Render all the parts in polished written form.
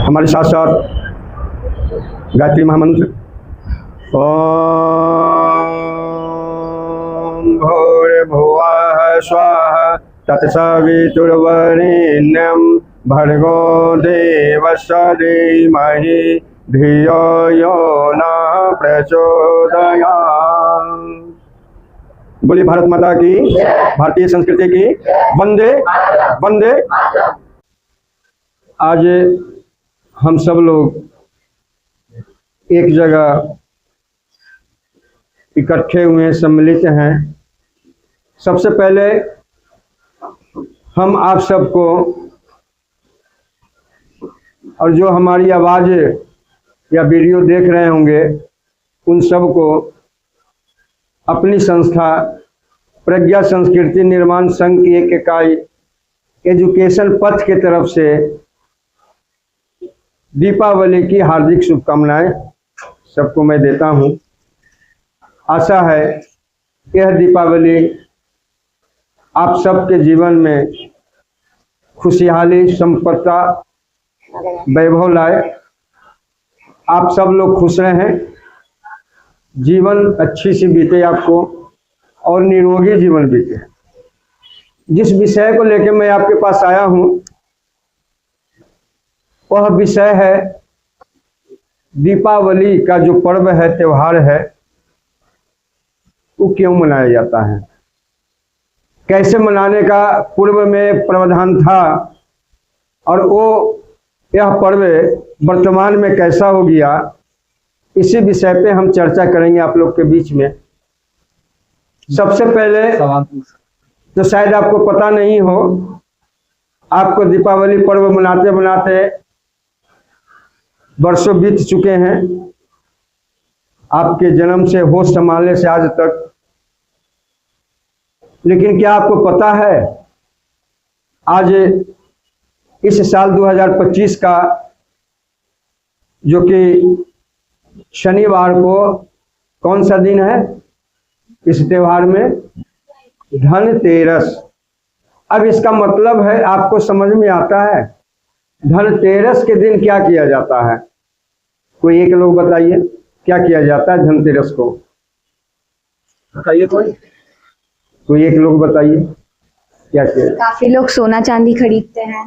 हमारे साथ साथ गायत्री महामंत्र ओम भूर्भुवः स्वः तत्सवितुर्वरेण्यं भर्गो देवस्य धीमहि धियो यो नः प्रचोदयात्। बोलिए भारत माता की, भारतीय संस्कृति की वंदे वंदे। आज हम सब लोग एक जगह इकट्ठे हुए, सम्मिलित हैं। सबसे पहले हम आप सबको और जो हमारी आवाज़ या वीडियो देख रहे होंगे उन सबको अपनी संस्था प्रज्ञा संस्कृति निर्माण संघ की एक इकाई एजुकेशन पथ की तरफ से दीपावली की हार्दिक शुभकामनाएं सबको मैं देता हूं। आशा है यह दीपावली आप सबके जीवन में खुशहाली, संपत्ति, वैभव लाए। आप सब लोग खुश रहें, जीवन अच्छी सी बीते आपको और निरोगी जीवन बीते। जिस विषय को लेकर मैं आपके पास आया हूं वह विषय है दीपावली का जो पर्व है, त्योहार है, वो क्यों मनाया जाता है, कैसे मनाने का पूर्व में प्रावधान था और वो यह पर्व वर्तमान में कैसा हो गया, इसी विषय पे हम चर्चा करेंगे आप लोग के बीच में। सबसे पहले तो शायद आपको पता नहीं हो, आपको दीपावली पर्व मनाते मनाते वर्षों बीत चुके हैं, आपके जन्म से होश संभालने से आज तक। लेकिन क्या आपको पता है आज इस साल 2025 का जो कि शनिवार को कौन सा दिन है इस त्योहार में? धनतेरस। अब इसका मतलब है आपको समझ में आता है धनतेरस के दिन क्या किया जाता है? कोई एक लोग बताइए क्या किया जाता है धनतेरस को? बताइए कोई एक लोग बताइए क्या किया? काफी लोग सोना चांदी खरीदते हैं।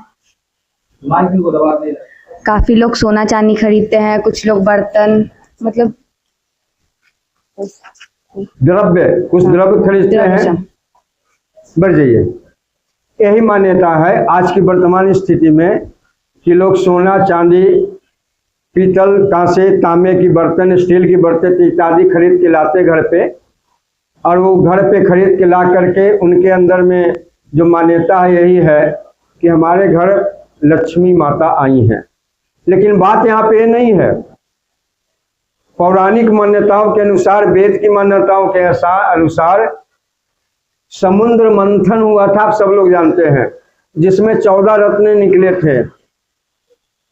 काफी लोग सोना चांदी खरीदते हैं, कुछ लोग बर्तन, मतलब द्रव्य, कुछ द्रव्य खरीदते हैं। बढ़ जाइए। यही मान्यता है आज की वर्तमान स्थिति में कि लोग सोना चांदी, पीतल, कांसे, तांबे की बर्तन, स्टील की बर्तन इत्यादि खरीद के लाते घर पे, और वो घर पे खरीद के ला करके उनके अंदर में जो मान्यता है यही है कि हमारे घर लक्ष्मी माता आई हैं। लेकिन बात यहाँ पे नहीं है। पौराणिक मान्यताओं के अनुसार, वेद की मान्यताओं के अनुसार समुद्र मंथन हुआ था, आप सब लोग जानते हैं, जिसमें 14 रत्न निकले थे।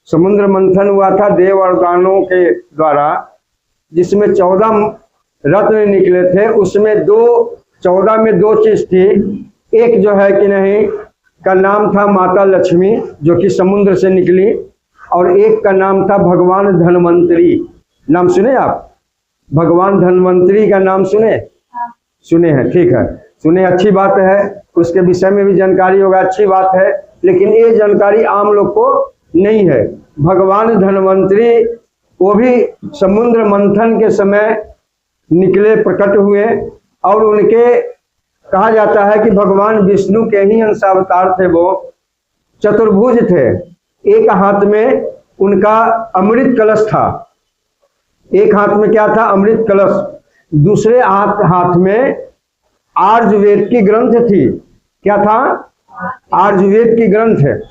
समुद्र मंथन हुआ था देव और दानवों के द्वारा, जिसमें 14 रत्न निकले थे। उसमें 14 में 2 चीज थी। एक जो है कि नहीं का नाम था माता लक्ष्मी जो कि समुद्र से निकली, और एक का नाम था भगवान धन्वंतरी। नाम सुने आप? भगवान धन्वंतरी का नाम सुने? सुने हैं, ठीक है, सुने, अच्छी बात है। उसके विषय में भी जानकारी होगा, अच्छी बात है। लेकिन ये जानकारी आम लोग को नहीं है। भगवान धन्वंतरी वो भी समुद्र मंथन के समय निकले, प्रकट हुए, और उनके कहा जाता है कि भगवान विष्णु के ही अंशावतार थे। वो चतुर्भुज थे। एक हाथ में उनका अमृत कलश था, एक हाथ में क्या था? अमृत कलश। दूसरे हाथ में आर्यवेद की ग्रंथ थी। क्या था? आर्यवेद की ग्रंथ है।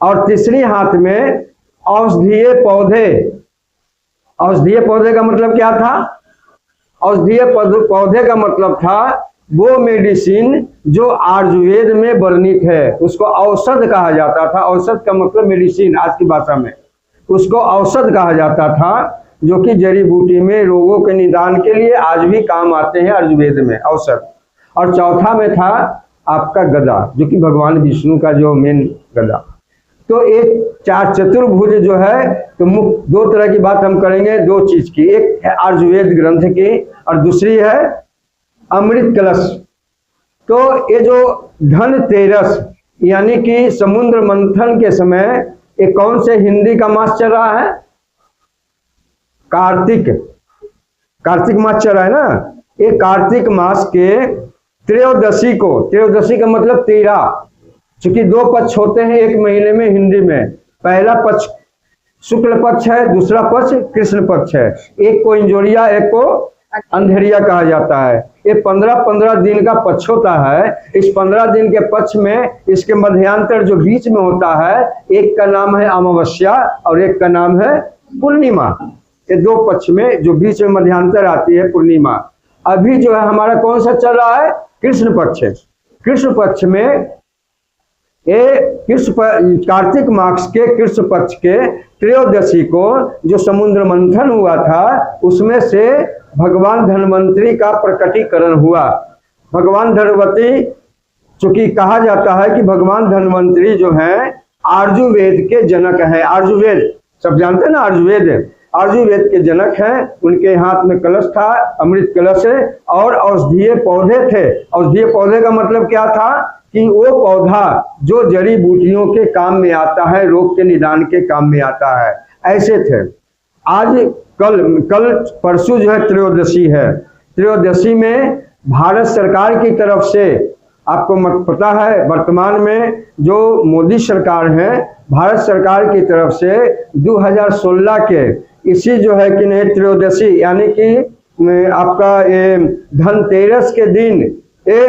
और तीसरी हाथ में औषधीय पौधे। औषधीय पौधे का मतलब क्या था? औषधीय पौधे का मतलब था वो मेडिसिन जो आयुर्वेद में वर्णित है, उसको औषध कहा जाता था। औषध का मतलब मेडिसिन, आज की भाषा में उसको औषध कहा जाता था, जो कि जड़ी बूटी में रोगों के निदान के लिए आज भी काम आते हैं आयुर्वेद में, औषध। और चौथा में था आपका गदा, जो कि भगवान विष्णु का जो मेन गदा। तो एक चार चतुर्भुज जो है, तो मुख्य दो तरह की बात हम करेंगे, दो चीज की, एक है आयुर्वेद ग्रंथ की और दूसरी है अमृत कलश। तो ये जो धनतेरस यानी कि समुद्र मंथन के समय ये कौन से हिंदी का मास चल रहा है? कार्तिक मास चल रहा है ना। ये कार्तिक मास के त्रयोदशी को, त्रयोदशी का मतलब 13, चूंकि दो पक्ष होते हैं एक महीने में हिंदी में, पहला पक्ष शुक्ल पक्ष है, दूसरा पक्ष कृष्ण पक्ष है, एक को इंजोरिया एक को अंधेरिया कहा जाता है। ये 15-15 दिन का पक्ष होता है। इस 15 दिन के पक्ष में इसके मध्यांतर जो बीच में होता है, एक का नाम है अमावस्या और एक का नाम है पूर्णिमा। ये दो पक्ष में जो बीच में मध्यांतर आती है पूर्णिमा। अभी जो है हमारा कौन सा चल रहा है? कृष्ण पक्ष है। कृष्ण पक्ष में कार्तिक मास के कृष्ण पक्ष के त्रयोदशी को जो समुद्र मंथन हुआ था, उसमें से भगवान धन्वंतरी का प्रकटीकरण हुआ। भगवान धन्वंतरी, चूंकि कहा जाता है कि भगवान धन्वंतरी जो है आयुर्वेद के जनक हैं। आयुर्वेद सब जानते हैं ना, आयुर्वेद के जनक हैं। उनके हाथ में कलश था, अमृत कलश है, और औषधीय पौधे थे। औषधीय पौधे का मतलब क्या था कि वो पौधा जो जड़ी बूटियों के काम में आता है, रोग के निदान के काम में आता है, ऐसे थे। आज कल परसों जो है त्रयोदशी है। त्रयोदशी में भारत सरकार की तरफ से, आपको पता है वर्तमान में जो मोदी सरकार है, भारत सरकार की तरफ से 2016 के इसी जो है कि नहीं त्रयोदशी यानी कि आपका ये धनतेरस के दिन ये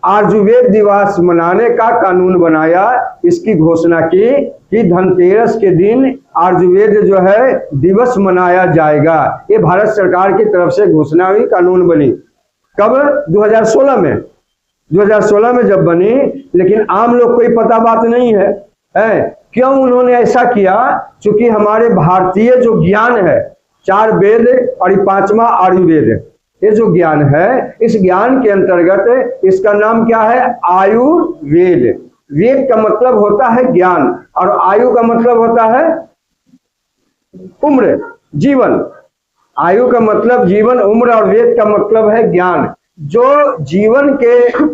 आयुर्वेद दिवस मनाने का कानून बनाया। इसकी घोषणा की कि धनतेरस के दिन आयुर्वेद जो है दिवस मनाया जाएगा। ये भारत सरकार की तरफ से घोषणा हुई, कानून बनी। कब? 2016 में। 2016 में जब बनी, लेकिन आम लोग कोई पता बात नहीं है, क्यों उन्होंने ऐसा किया? क्योंकि हमारे भारतीय जो ज्ञान है, 4 वेद और 5वां आयुर्वेद, ये जो ज्ञान है, इस ज्ञान के अंतर्गत इसका नाम क्या है? आयुर्वेद। वेद का मतलब होता है ज्ञान और आयु का मतलब होता है उम्र, जीवन। आयु का मतलब जीवन, उम्र, और वेद का मतलब है ज्ञान। जो जीवन के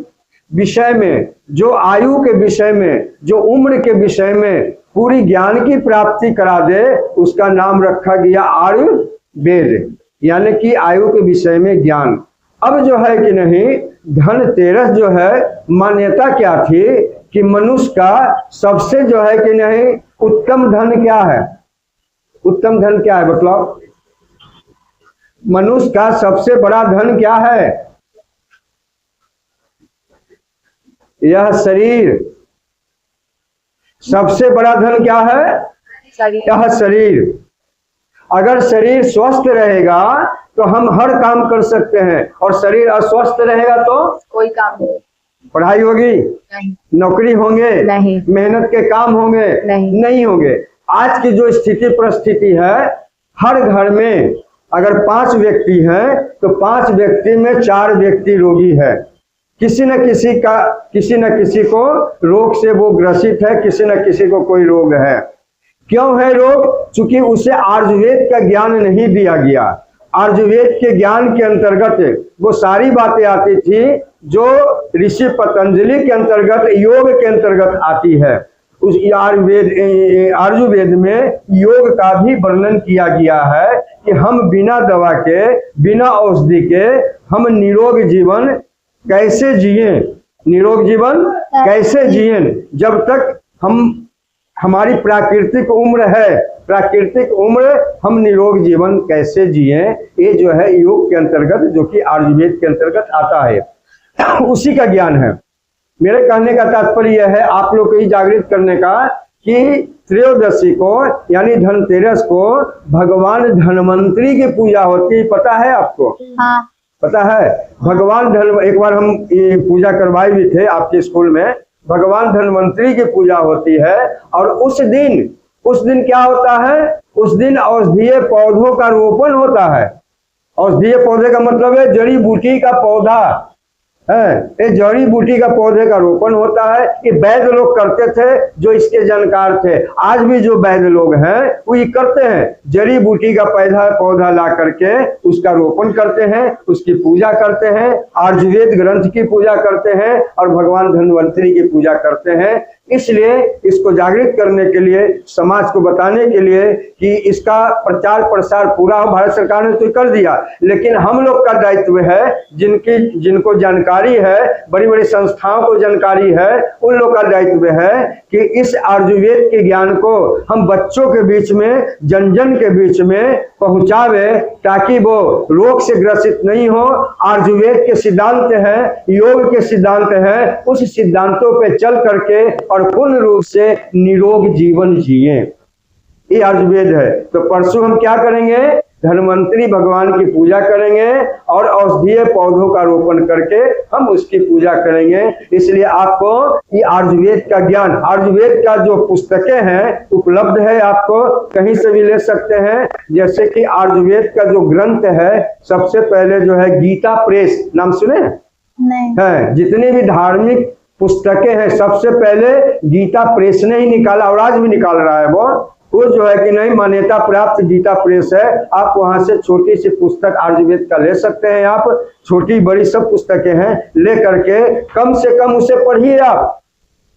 विषय में, जो आयु के विषय में, जो उम्र के विषय में पूरी ज्ञान की प्राप्ति करा दे, उसका नाम रखा गया आयुर्वेद, यानी कि आयु के विषय में ज्ञान। अब जो है कि नहीं, धनतेरस जो है मान्यता क्या थी कि मनुष्य का सबसे जो है कि नहीं उत्तम धन क्या है? उत्तम धन क्या है मतलब? मनुष्य का सबसे बड़ा धन क्या है? यह शरीर। सबसे बड़ा धन क्या है? यह शरीर। अगर शरीर स्वस्थ रहेगा तो हम हर काम कर सकते हैं, और शरीर अस्वस्थ रहेगा तो कोई काम नहीं। पढ़ाई होगी नहीं, नौकरी होंगे नहीं, मेहनत के काम होंगे नहीं होंगे। आज की जो स्थिति परिस्थिति है, हर घर में अगर 5 व्यक्ति हैं तो 5 व्यक्ति में 4 व्यक्ति रोगी है। किसी न किसी को रोग से वो ग्रसित है, किसी न किसी को कोई रोग है। क्यों है रोग? चूंकि उसे आयुर्वेद का ज्ञान नहीं दिया गया। आयुर्वेद के ज्ञान के अंतर्गत वो सारी बातें आती थी जो ऋषि पतंजलि के अंतर्गत, योग के अंतर्गत आती है। उस आयुर्वेद में योग का भी वर्णन किया गया है कि हम बिना दवा के, बिना औषधि के हम निरोग जीवन कैसे जिए, निरोग जीवन कैसे जिए, जब तक हमारी प्राकृतिक उम्र है, प्राकृतिक उम्र, हम निरोग जीवन कैसे जिए। ये जो है योग के अंतर्गत, जो कि आयुर्वेद के अंतर्गत आता है, उसी का ज्ञान है। मेरे कहने का तात्पर्य यह है आप लोग को ही जागृत करने का कि त्रयोदशी को यानी धनतेरस को भगवान धन्वंतरी की पूजा होती है। पता है आपको? हाँ। पता है? भगवान एक बार हम ये पूजा करवाए भी थे आपके स्कूल में। भगवान धन्वंतरी की पूजा होती है, और उस दिन क्या होता है? उस दिन औषधीय पौधों का रोपण होता है। औषधीय पौधे का मतलब है जड़ी बूटी का पौधा, है, ये जड़ी बूटी का पौधे का रोपण होता है। ये वैद्य लोग करते थे जो इसके जानकार थे। आज भी जो वैद्य लोग हैं वो ये करते हैं, जड़ी बूटी का पौधा ला करके उसका रोपण करते हैं, उसकी पूजा करते हैं, आयुर्वेद ग्रंथ की पूजा करते हैं और भगवान धन्वंतरी की पूजा करते हैं। इसलिए इसको जागृत करने के लिए, समाज को बताने के लिए कि इसका प्रचार प्रसार पूरा हो। भारत सरकार ने तो कर दिया, लेकिन हम लोग का दायित्व है, जिनको जानकारी है, बड़ी बड़ी संस्थाओं को जानकारी है, उन लोग का दायित्व है कि इस आयुर्वेद के ज्ञान को हम बच्चों के बीच में, जन जन के बीच में पहुंचावे, ताकि वो रोग से ग्रसित नहीं हो। आयुर्वेद के सिद्धांत है, योग के सिद्धांत है, उस सिद्धांतों पे चल करके और पूर्ण रूप से निरोग जीवन जिए, ये आयुर्वेद है। तो परसों हम क्या करेंगे? धन्वंतरी भगवान की पूजा करेंगे और औषधीय पौधों का रोपण करके हम उसकी पूजा करेंगे। इसलिए आपको ये आयुर्वेद का ज्ञान, आयुर्वेद का जो पुस्तकें हैं उपलब्ध है, आपको कहीं से भी ले सकते हैं। जैसे कि आयुर्वेद का जो ग्रंथ है, सबसे पहले जो है गीता प्रेस, नाम सुने नहीं है? जितने भी धार्मिक पुस्तकें हैं सबसे पहले गीता प्रेस ने ही निकाला और आज भी निकाल रहा है। वो जो है कि नहीं, मान्यता प्राप्त गीता प्रेस है। आप वहां से छोटी सी पुस्तक आयुर्वेद का ले सकते हैं। आप छोटी बड़ी सब पुस्तकें हैं, ले करके कम से कम उसे पढ़िए आप।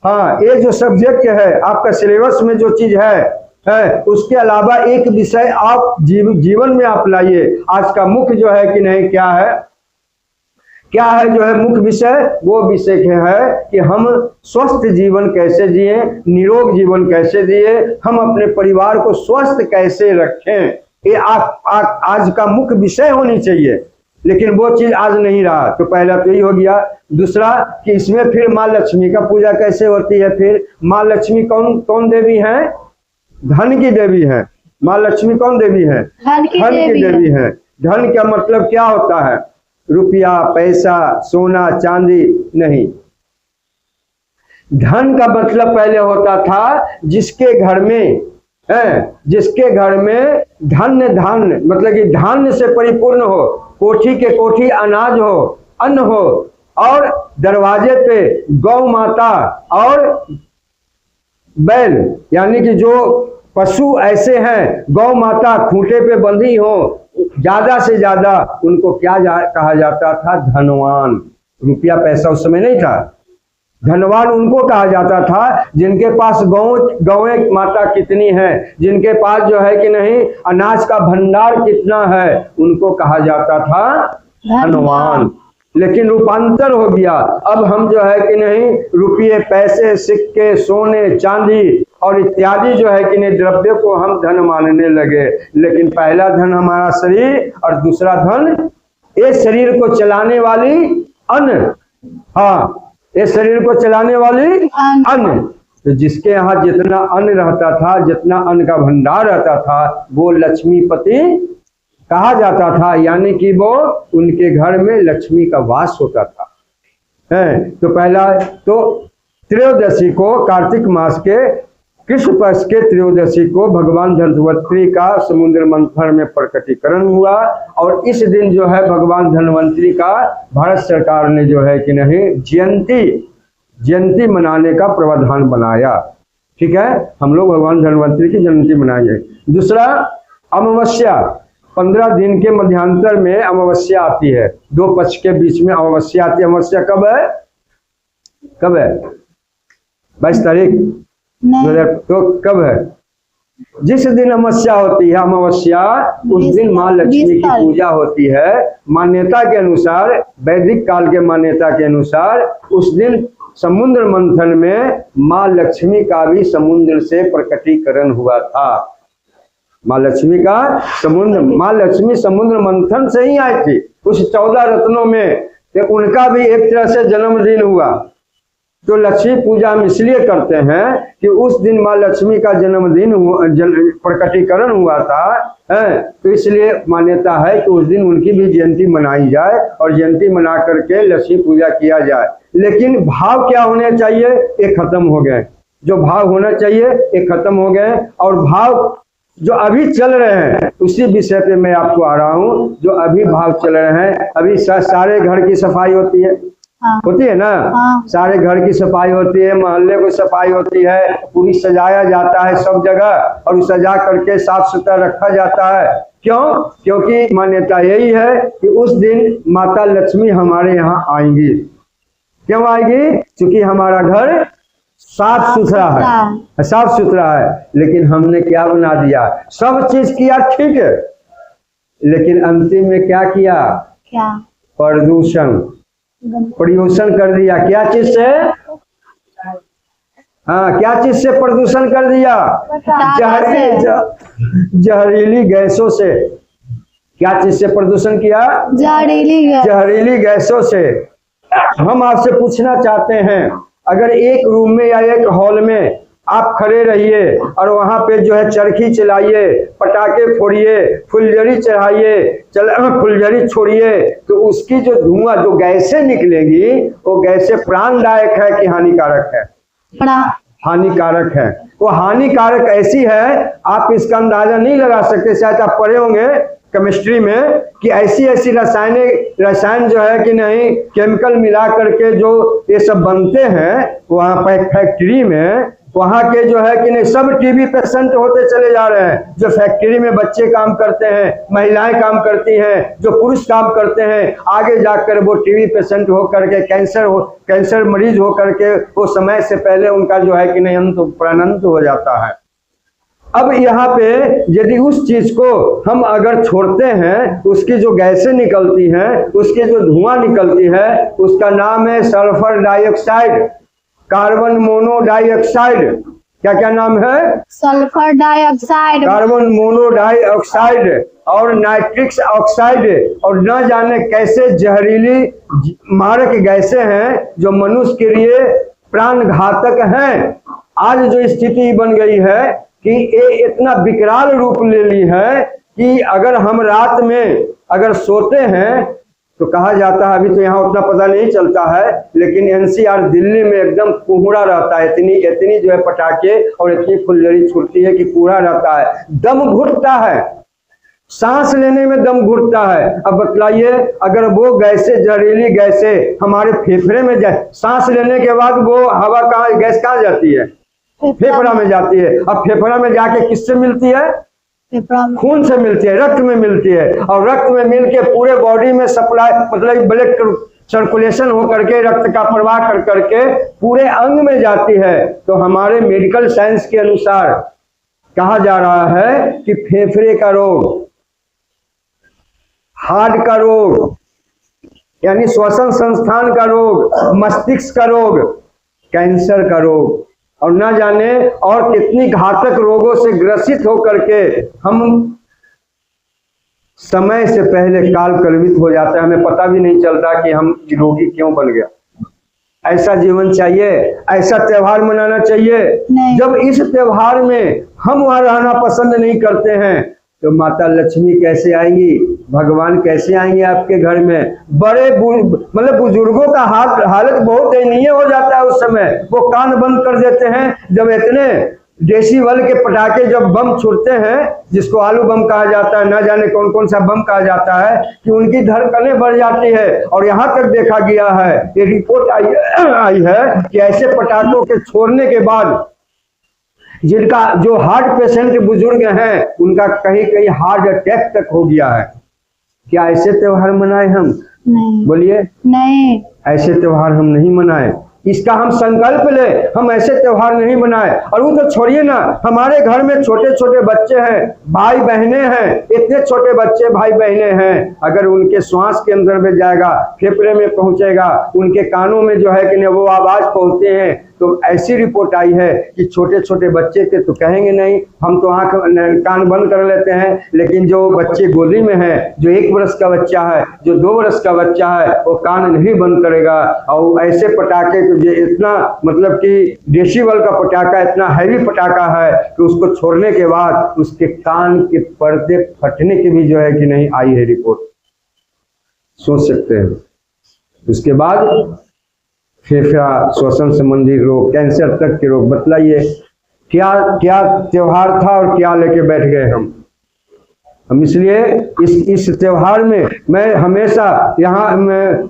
हाँ, ये जो सब्जेक्ट है आपका सिलेबस में जो चीज है, उसके अलावा एक विषय आप जीवन में आप लाइए। आज का मुख्य जो है कि नहीं, क्या है जो है मुख्य विषय, वो विषय है कि हम स्वस्थ जीवन कैसे जिए, निरोग जीवन कैसे जिए, हम अपने परिवार को स्वस्थ कैसे रखें। ये आज का मुख्य विषय होनी चाहिए, लेकिन वो चीज आज नहीं रहा। तो पहला तो यही हो गया। दूसरा कि इसमें फिर माँ लक्ष्मी का पूजा कैसे होती है। फिर माँ लक्ष्मी कौन देवी है? धन की देवी है। माँ लक्ष्मी कौन देवी है? धन की देवी है। धन का मतलब क्या होता है? रुपया, पैसा, सोना, चांदी नहीं। धन का मतलब पहले होता था जिसके घर में धान्य मतलब कि धान्य से परिपूर्ण हो, कोठी के कोठी अनाज हो, अन्न हो, और दरवाजे पे गौ माता और बैल, यानी कि जो पशु ऐसे हैं, गौ माता खूंटे पे बंधी हो, ज्यादा से ज्यादा उनको क्या कहा जाता था? धनवान। रुपया पैसा उस समय नहीं था, धनवान उनको कहा जाता था जिनके पास गौएं माता कितनी है, जिनके पास जो है कि नहीं अनाज का भंडार कितना है, उनको कहा जाता था धनवान। लेकिन रूपांतर हो गया। अब हम जो है कि नहीं रुपये, पैसे, सिक्के, सोने, चांदी और इत्यादि जो है कि नहीं द्रव्य को हम धन मानने लगे। लेकिन पहला धन हमारा शरीर और दूसरा धन ये शरीर को चलाने वाली अन्न। हाँ, ये शरीर को चलाने वाली अन्न। तो जिसके यहाँ जितना अन्न रहता था, जितना अन्न का भंडार रहता था, वो लक्ष्मीपति कहा जाता था, यानी कि वो उनके घर में लक्ष्मी का वास होता था। तो पहला तो त्रयोदशी को, कार्तिक मास के कृष्ण पक्ष के त्रयोदशी को भगवान धन्वंतरी का समुद्र मंथन में प्रकटीकरण हुआ। और इस दिन जो है भगवान धन्वंतरी का भारत सरकार ने जो है कि नहीं जयंती मनाने का प्रावधान बनाया। ठीक है, हम लोग भगवान धन्वंतरी की जयंती मनाएंगे। दूसरा, अमावस्या, 15 दिन के मध्यांतर में अमावस्या आती है, दो पक्ष के बीच में अमावस्या आती है। अमावस्या कब है? 22 तारीख। तो कब है? जिस दिन अमावस्या होती है, अमावस्या, उस दिन माँ लक्ष्मी की पूजा होती है। मान्यता के अनुसार, वैदिक काल के मान्यता के अनुसार, उस दिन समुद्र मंथन में माँ लक्ष्मी का भी समुद्र से प्रकटीकरण हुआ था। माँ लक्ष्मी समुद्र मंथन से ही आई थी। उस 14 रत्नों में उनका भी एक तरह से जन्मदिन हुआ। तो लक्ष्मी पूजा हम इसलिए करते हैं कि उस दिन माँ लक्ष्मी का जन्मदिन प्रकटीकरण हुआ था, तो इसलिए मान्यता है कि उस दिन उनकी भी जयंती मनाई जाए और जयंती मना करके लक्ष्मी पूजा किया जाए। लेकिन भाव क्या होने चाहिए, ये खत्म हो गए। जो भाव होना चाहिए ये खत्म हो गए। और भाव जो अभी चल रहे हैं उसी विषय पे मैं आपको आ रहा हूँ। जो अभी भाव चल रहे हैं, अभी सारे घर की सफाई होती है, हाँ। होती है ना। हाँ। सारे घर की सफाई होती है, मोहल्ले की सफाई होती है, पूरी सजाया जाता है सब जगह और सजा करके साफ सुथरा रखा जाता है। क्यों? क्योंकि मान्यता यही है कि उस दिन माता लक्ष्मी हमारे यहाँ आएंगी। क्यों आएगी? क्योंकि हमारा घर साफ सुथरा है, साफ सुथरा है। लेकिन हमने क्या बना दिया? सब चीज किया ठीक है, लेकिन अंतिम में क्या किया? क्या? प्रदूषण कर दिया। क्या चीज से? हाँ, क्या चीज से प्रदूषण कर दिया? जहरीली गैसों से। क्या चीज से प्रदूषण किया? जहरीली गैसों से। हम आपसे पूछना चाहते हैं, अगर एक रूम में या एक हॉल में आप खड़े रहिए और वहां पे जो है चरखी चलाइए, पटाखे फोड़िए, फुलझड़ी चढ़ाइए, फुलझड़ी छोड़िए, तो उसकी जो धुआं, जो गैसें निकलेगी, वो गैसें प्राणदायक है कि हानिकारक है? हानिकारक है। वो हानिकारक ऐसी है, आप इसका अंदाजा नहीं लगा सकते। शायद आप पढ़े होंगे केमिस्ट्री में कि ऐसी रसायन जो है कि नहीं, केमिकल मिला करके जो ये सब बनते हैं वहाँ पर फैक्ट्री में, वहाँ के जो है कि नहीं सब टीबी पेशेंट होते चले जा रहे हैं। जो फैक्ट्री में बच्चे काम करते हैं, महिलाएं काम करती हैं, जो पुरुष काम करते हैं, आगे जाकर वो टीबी पेशेंट हो करके कैंसर मरीज हो करके वो समय से पहले उनका जो है कि नहीं प्राणांत हो जाता है। अब यहाँ पे यदि उस चीज को हम अगर छोड़ते हैं, उसकी जो गैसें निकलती हैं, उसकी जो धुआं निकलती है, उसका नाम है सल्फर डाइऑक्साइड, कार्बन मोनोडाइऑक्साइड। क्या क्या नाम है? सल्फर डाइऑक्साइड, कार्बन मोनोडाइऑक्साइड और नाइट्रिक ऑक्साइड और न जाने कैसे जहरीली मारक गैसें हैं जो मनुष्य के लिए प्राण घातक हैं। आज जो स्थिति बन गई है कि ये इतना विकराल रूप ले ली है कि अगर हम रात में अगर सोते हैं तो कहा जाता है, अभी तो यहाँ उतना पता नहीं चलता है, लेकिन एनसीआर दिल्ली में एकदम कोहरा रहता है। इतनी जो है पटाखे और इतनी फुलझड़ी छूटती है कि कोहरा रहता है, दम घुटता है, सांस लेने में दम घुटता है। अब बतलाइए, अगर वो गैसें, जहरीली गैसें हमारे फेफड़े में जाए, सांस लेने के बाद वो हवा कहाँ, गैस कहाँ जाती है? फेफड़ा में जाती है। अब फेफड़ा में जाके किससे मिलती है? खून से मिलती है, रक्त में मिलती है, और रक्त में मिल के पूरे बॉडी में सप्लाई, मतलब ब्लड सर्कुलेशन हो करके, रक्त का प्रवाह कर करके पूरे अंग में जाती है। तो हमारे मेडिकल साइंस के अनुसार कहा जा रहा है कि फेफड़े का रोग, हार्ट का रोग यानी श्वसन संस्थान का रोग, मस्तिष्क का रोग, कैंसर का रोग और ना जाने और कितनी घातक रोगों से ग्रसित होकर के हम समय से पहले काल कलवित हो जाते हैं। हमें पता भी नहीं चलता कि हम रोगी क्यों बन गया। ऐसा जीवन चाहिए? ऐसा त्योहार मनाना चाहिए? जब इस त्योहार में हम वहां रहना पसंद नहीं करते हैं तो माता लक्ष्मी कैसे आएंगी, भगवान कैसे आएंगे आपके घर में? बड़े मतलब बुजुर्गों का हालत बहुत दयनीय हो जाता है उस समय। वो कान बंद कर देते हैं जब इतने डेसिबल के पटाखे जब बम छूटते हैं, जिसको आलू बम कहा जाता है, ना जाने कौन कौन सा बम कहा जाता है, कि उनकी धड़कनें बढ़ जाती है। और यहाँ तक देखा गया है, ये रिपोर्ट आई है कि ऐसे पटाखों के छोड़ने के बाद जिनका जो हार्ट पेशेंट बुजुर्ग हैं, उनका कहीं कहीं हार्ट अटैक तक हो गया है। क्या ऐसे त्योहार मनाए हम? नहीं। बोलिए। नहीं, ऐसे त्योहार हम नहीं मनाए। इसका हम संकल्प ले, हम ऐसे त्योहार नहीं मनाए। और वो तो छोड़िए ना, हमारे घर में छोटे छोटे बच्चे हैं, भाई बहने हैं, इतने छोटे बच्चे भाई बहने हैं, अगर उनके श्वास के अंदर में जाएगा, फेफड़े में पहुंचेगा, उनके कानों में जो है कि वो आवाज पहुंचते हैं, तो ऐसी रिपोर्ट आई है कि छोटे छोटे बच्चे के तो कहेंगे नहीं, हम तो आंख कान बंद कर लेते हैं, लेकिन जो बच्चे गोदी में है, जो 1 वर्ष का बच्चा है, जो 2 वर्ष का बच्चा है, वो कान नहीं बंद करेगा। और ऐसे पटाखे जो इतना मतलब कि डेसिबल का पटाखा, इतना हैवी पटाखा है कि उसको छोड़ने के बाद उसके कान के पर्दे फटने की भी जो है कि नहीं आई है रिपोर्ट, सोच सकते हैं। उसके बाद फेफड़ा, श्वसन संबंधी रोग, कैंसर तक के रोग। बतलाइए क्या क्या त्योहार था और क्या लेके बैठ गए हम? हम इसलिए इस त्योहार में मैं हमेशा यहाँ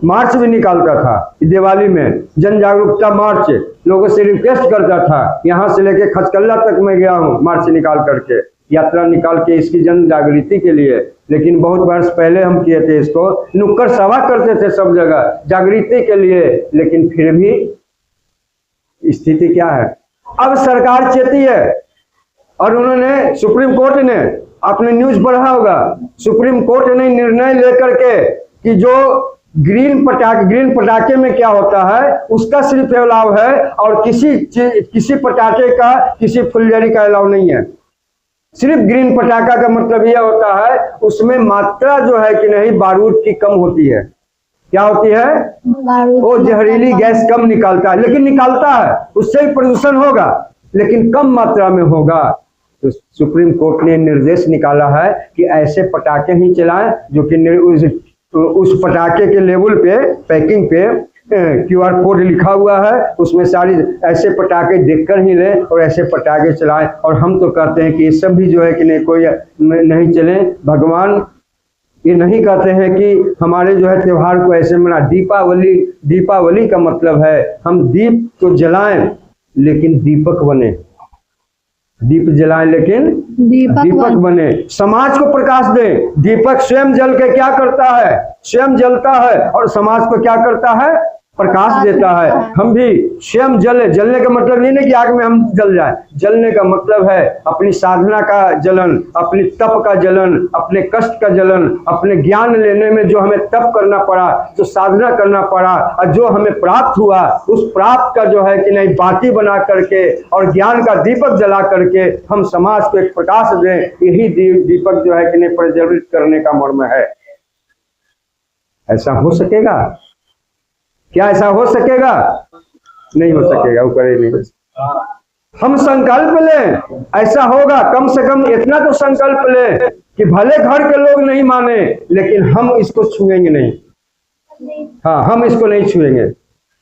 मार्च भी निकालता था। दिवाली में जन जागरूकता मार्च लोगों से रिक्वेस्ट करता था, यहाँ से लेके खचकल्ला तक मैं गया हूँ मार्च निकाल करके, यात्रा निकाल के इसकी जन जागृति के लिए। लेकिन बहुत वर्ष पहले हम किए थे इसको, नुक्कड़ सभा करते थे सब जगह जागृति के लिए, लेकिन फिर भी स्थिति क्या है, अब सरकार चेती है और उन्होंने सुप्रीम कोर्ट ने, आपने न्यूज पढ़ा होगा, सुप्रीम कोर्ट ने निर्णय लेकर के कि जो ग्रीन पटाखे में क्या होता है उसका सिर्फ अलाव है और किसी पटाखे का, किसी फुलझड़ी का अलाव नहीं है। सिर्फ ग्रीन पटाखा का मतलब यह होता है उसमें मात्रा जो है कि नहीं बारूद की कम होती है। क्या होती है? वो जहरीली गैस कम निकालता है, लेकिन निकालता है, उससे ही प्रदूषण होगा लेकिन कम मात्रा में होगा। तो सुप्रीम कोर्ट ने निर्देश निकाला है कि ऐसे पटाखे ही चलाएं जो कि उस पटाखे के लेवल पे, पैकिंग पे QR कोड लिखा हुआ है, उसमें सारी ऐसे पटाखे देखकर ही लें और ऐसे पटाखे चलाएं। और हम तो कहते हैं कि ये सब भी जो है कि नहीं कोई नहीं चले। भगवान ये नहीं कहते हैं कि हमारे जो है त्योहार को ऐसे मना। दीपावली का मतलब है हम दीप तो जलाएं लेकिन दीपक बने, दीप जलाएं लेकिन दीपक बने, समाज को प्रकाश दें। दीपक स्वयं जल के क्या करता है? स्वयं जलता है और समाज को क्या करता है? प्रकाश देता है। हम भी स्वयं जलने का मतलब ये नहीं कि आग में हम जल जाए, जलने का मतलब है अपनी साधना का जलन, अपनी तप का जलन, अपने कष्ट का जलन, अपने ज्ञान लेने में जो हमें तप करना पड़ा, जो साधना करना पड़ा और जो हमें प्राप्त हुआ, उस प्राप्त का जो है कि नहीं बाती बना करके और ज्ञान का दीपक जला करके हम समाज को एक प्रकाश दें। यही दीपक जो है कि नहीं प्रज्वलित करने का मर्म है। ऐसा हो सकेगा क्या? ऐसा हो सकेगा? नहीं हो सकेगा, वो करे नहीं। हम संकल्प लें, ऐसा होगा। कम से कम इतना तो संकल्प लें कि भले घर के लोग नहीं माने लेकिन हम इसको छुएंगे नहीं। हाँ, हम इसको नहीं छुएंगे।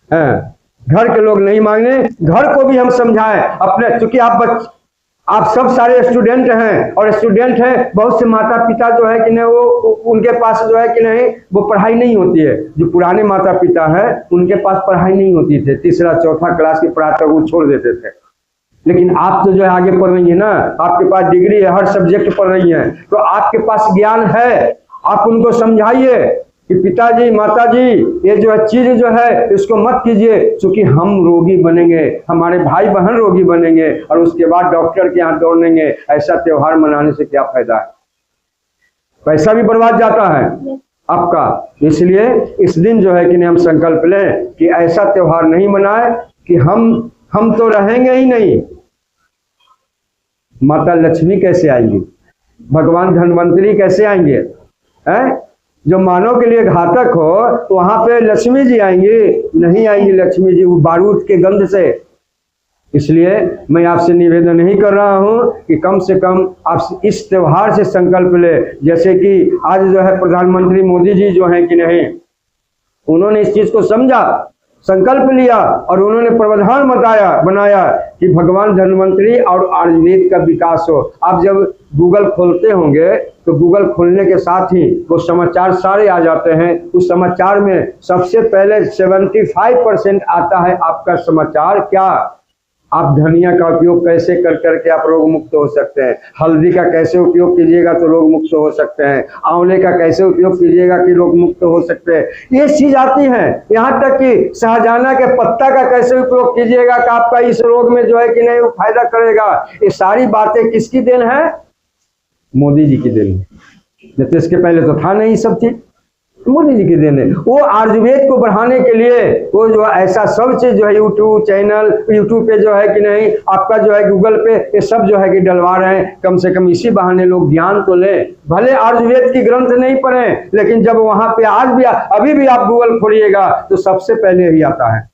हाँ, घर के लोग नहीं मांगे, घर को भी हम समझाएं अपने, क्योंकि आप सब सारे स्टूडेंट हैं और स्टूडेंट हैं, बहुत से माता पिता जो है कि नहीं वो उनके पास जो है कि नहीं वो पढ़ाई नहीं होती है। जो पुराने माता पिता हैं उनके पास पढ़ाई नहीं होती थी, तीसरा चौथा क्लास की पढ़ाई वो छोड़ देते थे। लेकिन आप तो जो है आगे पढ़ रही है ना, आपके पास डिग्री है, हर सब्जेक्ट पढ़ रही हैं, तो आपके पास ज्ञान है। आप उनको समझाइए कि पिताजी माताजी ये जो है चीज जो है इसको मत कीजिए, क्योंकि हम रोगी बनेंगे, हमारे भाई बहन रोगी बनेंगे और उसके बाद डॉक्टर के यहाँ दौड़ेंगे। ऐसा त्योहार मनाने से क्या फायदा है? पैसा भी बर्बाद जाता है आपका। इसलिए इस दिन जो है कि हम संकल्प लें कि ऐसा त्योहार नहीं मनाए कि हम तो रहेंगे ही नहीं। माता लक्ष्मी कैसे आएंगी? भगवान धनवंतरी कैसे आएंगे? हैं? जो मानव के लिए घातक हो वहां पे लक्ष्मी जी आएंगी? नहीं आएंगी लक्ष्मी जी, वो बारूद के गंध से। इसलिए मैं आपसे निवेदन नहीं कर रहा हूं कि कम से कम आप इस त्योहार से संकल्प ले। जैसे कि आज जो है प्रधानमंत्री मोदी जी जो है कि नहीं, उन्होंने इस चीज को समझा, संकल्प लिया और उन्होंने प्रावधान बनाया कि भगवान धन्वंतरी और आयुर्वेद का विकास हो। आप जब गूगल खोलते होंगे तो गूगल खोलने के साथ ही वो समाचार सारे आ जाते हैं। उस समाचार में सबसे पहले 75% आता है आपका समाचार क्या? आप धनिया का उपयोग कैसे कर करके आप रोग मुक्त हो सकते हैं, हल्दी का कैसे उपयोग कीजिएगा तो रोग मुक्त हो सकते हैं, आंवले का कैसे उपयोग कीजिएगा कि रोग मुक्त हो सकते हैं, ये चीज आती है। यहाँ तक कि शाहजहाना के पत्ता का कैसे उपयोग कीजिएगा कि आपका इस रोग में जो है कि नहीं वो फायदा करेगा। ये सारी बातें किसकी देन है? मोदी जी की देन है। नहीं तो इसके पहले तो था नहीं सब चीज, मोदी जी की देन है। वो आयुर्वेद को बढ़ाने के लिए वो जो ऐसा सब चीज जो है यूट्यूब पे जो है कि नहीं आपका जो है गूगल पे ये सब जो है कि डलवा रहे हैं। कम से कम इसी बहाने लोग ज्ञान तो लें, भले आयुर्वेद की ग्रंथ नहीं पढ़ें, लेकिन जब वहां पे आज भी अभी भी आप गूगल खोलिएगा तो सबसे पहले ही आता है।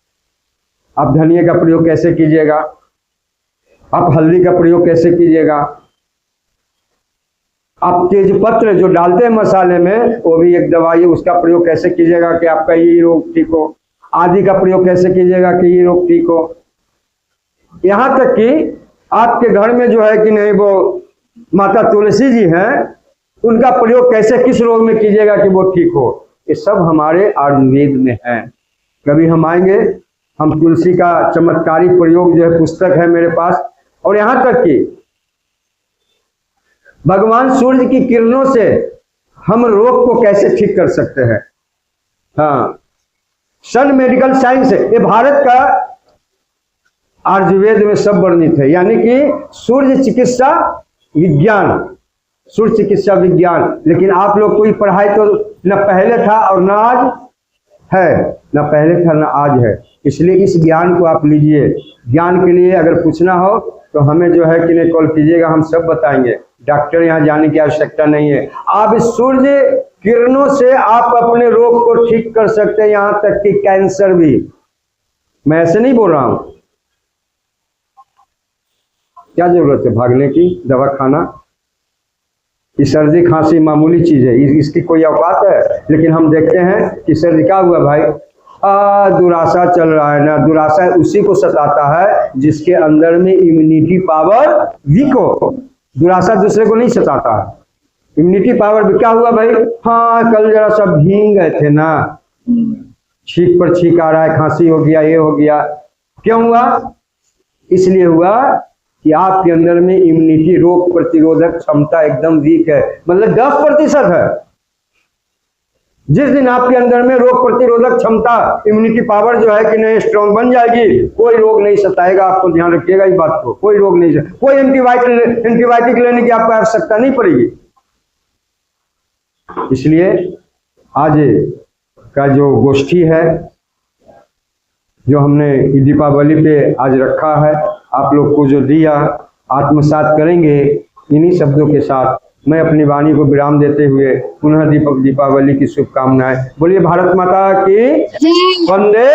आप धनिया का प्रयोग कैसे कीजिएगा, आप हल्दी का प्रयोग कैसे कीजिएगा, आप तेज पत्र जो डालते हैं मसाले में वो भी एक दवाई है, उसका प्रयोग कैसे कीजिएगा कि आपका ये रोग ठीक हो, आदि का प्रयोग कैसे कीजिएगा कि ये रोग ठीक हो। यहाँ तक कि आपके घर में जो है कि नहीं वो माता तुलसी जी हैं, उनका प्रयोग कैसे किस रोग में कीजिएगा कि वो ठीक हो, ये सब हमारे आयुर्वेद में है। कभी हम आएंगे, हम तुलसी का चमत्कारी प्रयोग जो है पुस्तक है मेरे पास, और यहाँ तक कि भगवान सूर्य की किरणों से हम रोग को कैसे ठीक कर सकते हैं। हाँ, सन मेडिकल साइंस है, ये भारत का आयुर्वेद में सब वर्णित है, यानी कि सूर्य चिकित्सा विज्ञान, सूर्य चिकित्सा विज्ञान। लेकिन आप लोग कोई पढ़ाई तो न पहले था और न आज है, न पहले था न आज है, इसलिए इस ज्ञान को आप लीजिए। ज्ञान के लिए अगर पूछना हो तो हमें जो है कि नहीं कॉल कीजिएगा, हम सब बताएंगे। डॉक्टर यहाँ जाने की आवश्यकता नहीं है। आप इस सूर्य किरणों से आप अपने रोग को ठीक कर सकते हैं, यहाँ तक कि कैंसर भी। मैं ऐसे नहीं बोल रहा हूं। क्या जरूरत है भागने की, दवा खाना? ये सर्दी खांसी मामूली चीज है, इसकी कोई औकात है। लेकिन हम देखते हैं कि सर्दी क्या हुआ भाई, दुरासा चल रहा है ना। दुरासा उसी को सताता है जिसके अंदर में इम्यूनिटी पावर वीक हो। दुरासा दूसरे को नहीं सताता है, इम्यूनिटी पावर भी। क्या हुआ भाई, हाँ कल जरा सा भीग गए थे ना, छींक पर छींक आ रहा है, खांसी हो गया, ये हो गया। क्यों हुआ? इसलिए हुआ कि आपके अंदर में इम्यूनिटी, रोग प्रतिरोधक क्षमता एकदम वीक है, मतलब 10% है। जिस दिन आपके अंदर में रोग प्रतिरोधक क्षमता, इम्यूनिटी पावर जो है कि नहीं स्ट्रांग बन जाएगी, कोई रोग नहीं सताएगा आपको। ध्यान रखिएगा इस बात को, कोई रोग नहीं, कोई एंटीबायोटिक लेने की आपको आवश्यकता नहीं पड़ेगी। इसलिए आज का जो गोष्ठी है, जो हमने दीपावली पे आज रखा है, आप लोग को जो दिया, आत्मसात करेंगे। इन्हीं शब्दों के साथ मैं अपनी वाणी को विराम देते हुए पुनः दीपावली की शुभकामनाएं। बोलिए भारत माता की, वंदे।